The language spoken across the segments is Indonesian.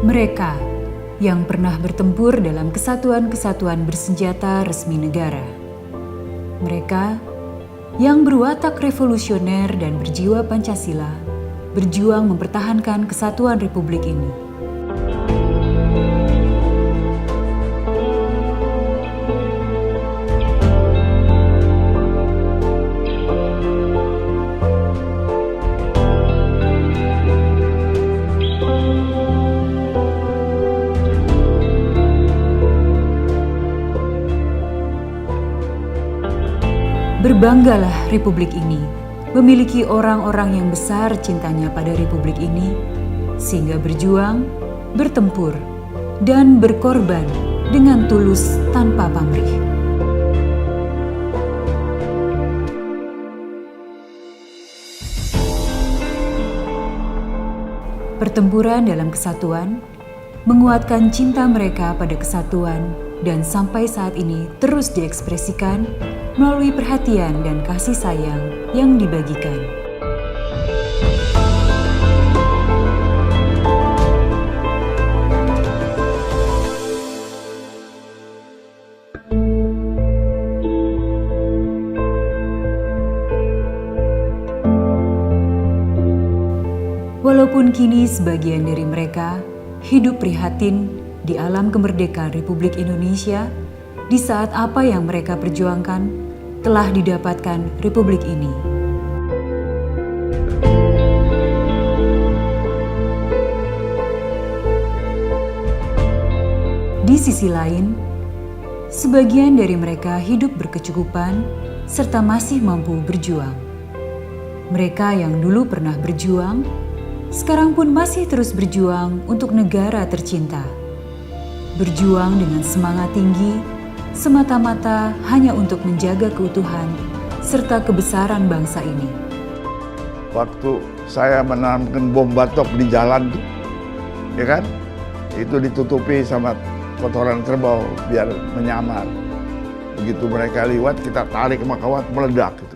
Mereka yang pernah bertempur dalam kesatuan-kesatuan bersenjata resmi negara. Mereka yang berwatak revolusioner dan berjiwa Pancasila, berjuang mempertahankan kesatuan Republik ini. Berbanggalah Republik ini memiliki orang-orang yang besar cintanya pada Republik ini, sehingga berjuang, bertempur, dan berkorban dengan tulus tanpa pamrih. Pertempuran dalam kesatuan menguatkan cinta mereka pada kesatuan dan sampai saat ini terus diekspresikan melalui perhatian dan kasih sayang yang dibagikan. Walaupun kini sebagian dari mereka hidup prihatin di alam kemerdekaan Republik Indonesia, di saat apa yang mereka perjuangkan telah didapatkan Republik ini. Di sisi lain, sebagian dari mereka hidup berkecukupan serta masih mampu berjuang. Mereka yang dulu pernah berjuang, sekarang pun masih terus berjuang untuk negara tercinta. Berjuang dengan semangat tinggi, semata-mata hanya untuk menjaga keutuhan serta kebesaran bangsa ini. Waktu saya menanamkan bom batok di jalan tuh, ya kan? Itu ditutupi sama kotoran kerbau biar menyamar. Begitu mereka lewat, kita tarik sama kawat, meledak gitu.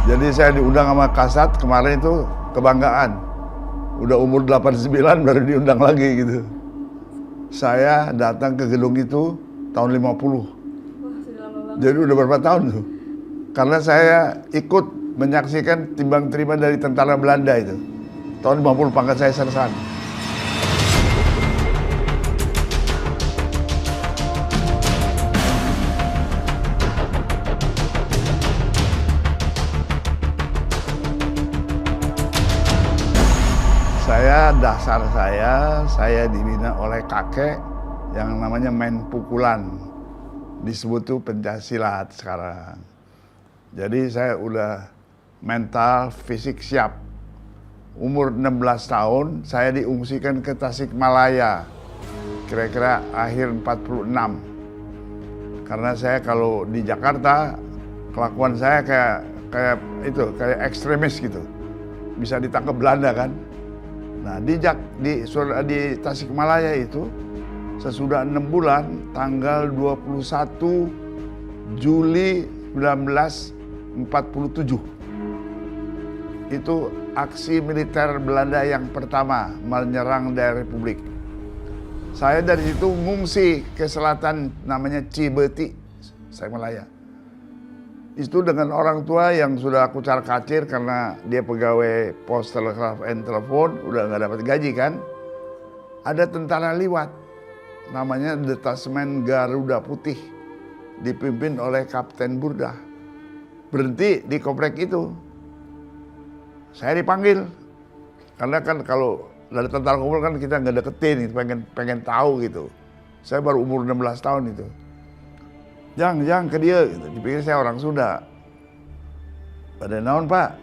Jadi saya diundang sama Kasat kemarin itu kebanggaan. Udah umur 89 baru diundang lagi gitu. Saya datang ke gedung itu tahun 50. Wah, sudah lama banget. Jadi udah berapa tahun tuh? Karena saya ikut menyaksikan timbang terima dari tentara Belanda itu. Tahun 50 pangkat saya sersan. Dasar saya dibina oleh kakek yang namanya main pukulan. Disebut tuh pencaksilat sekarang. Jadi saya udah mental, fisik siap. Umur 16 tahun saya diungsikan ke Tasikmalaya. Kira-kira akhir 46. Karena saya kalau di Jakarta kelakuan saya kayak ekstremis gitu. Bisa ditangkap Belanda kan. Nah, di Tasikmalaya itu sesudah 6 bulan, tanggal 21 Juli 1947. Itu aksi militer Belanda yang pertama menyerang daerah Republik. Saya dari situ ngungsi ke selatan namanya Cibeti, Tasikmalaya. Itu dengan orang tua yang sudah aku car-kacir karena dia pegawai pos telegraf and telepon, udah nggak dapat gaji kan. Ada tentara liwat, namanya Detasmen Garuda Putih, dipimpin oleh Kapten Burdah. Berhenti di komplek itu. Saya dipanggil, karena kan kalau dari tentara kumpul kan kita nggak deketin, pengen tahu gitu. Saya baru umur 16 tahun itu. Jang ke dia, gitu. Dipikir saya orang Sunda. Pada naon Pak,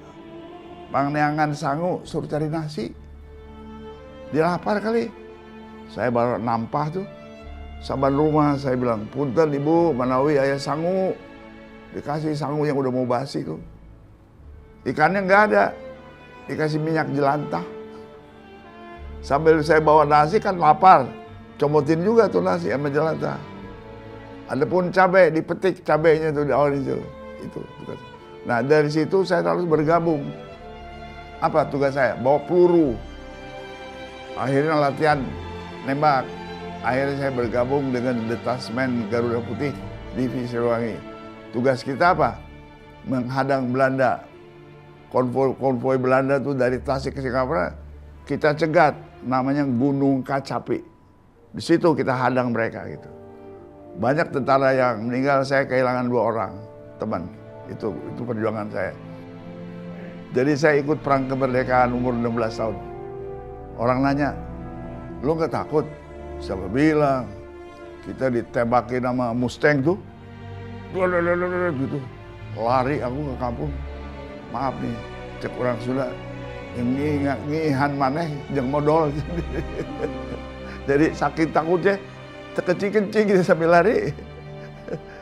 Bang Neangan sangu suruh cari nasi. Dia lapar kali. Saya baru nampah tuh. Saban rumah saya bilang, punten ibu, manawi aya sangu. Dikasih sangu yang udah mau basi tuh. Ikannya nggak ada, dikasih minyak jelantah. Sambil saya bawa nasi kan lapar, comotin juga tuh nasi sama jelantah. Adapun cabai, dipetik cabainya tuh di awal itu. Nah dari situ saya harus bergabung. Apa tugas saya? Bawa peluru. Akhirnya latihan nembak. Akhirnya saya bergabung dengan Detasmen Garuda Putih Divisi Siliwangi. Tugas kita apa? Menghadang Belanda. Konvoi Belanda tuh dari Tasik ke Singapura, kita cegat, namanya Gunung Kacapi. Di situ kita hadang mereka gitu. Banyak tentara yang meninggal, saya kehilangan 2 orang teman. Itu perjuangan saya. Jadi saya ikut perang kemerdekaan umur 16 tahun. Orang nanya, "Lo nggak takut?" Siapa bilang? Kita ditembakin sama Mustang tuh. Gitu. Lari aku ke kampung. Maaf nih, cek orang Sunda. Yang ngihan maneh jeung modal. Jadi saking takutnya, terkencing-kencing gitu sambil lari.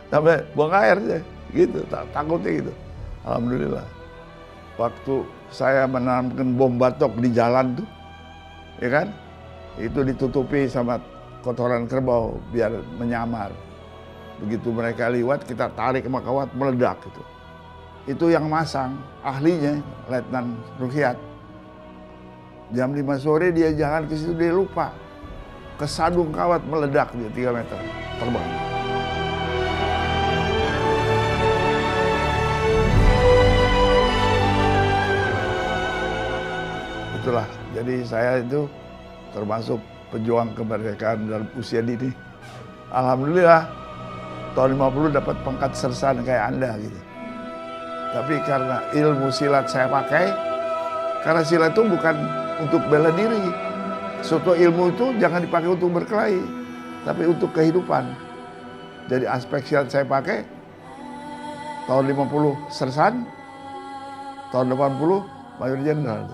Sampai buang air aja. Gitu, takutnya gitu. Alhamdulillah. Waktu saya menanamkan bom batok di jalan tuh, ya kan? Itu ditutupi sama kotoran kerbau biar menyamar. Begitu mereka lewat, kita tarik sama kawat, meledak gitu. Itu yang masang, ahlinya, Letnan Ruhyat. Jam 5 sore dia jalan ke situ, dia lupa. Kesadung kawat meledak dia 3 meter, terbang. Itulah, jadi saya itu termasuk pejuang kemerdekaan dalam usia dini. Alhamdulillah, tahun 50 dapat pangkat sersan kayak Anda gitu. Tapi karena ilmu silat saya pakai, karena silat itu bukan untuk bela diri. Suatu ilmu itu jangan dipakai untuk berkelahi, tapi untuk kehidupan. Jadi aspek silat saya pakai, tahun 50 sersan, tahun 80 mayor jenderal.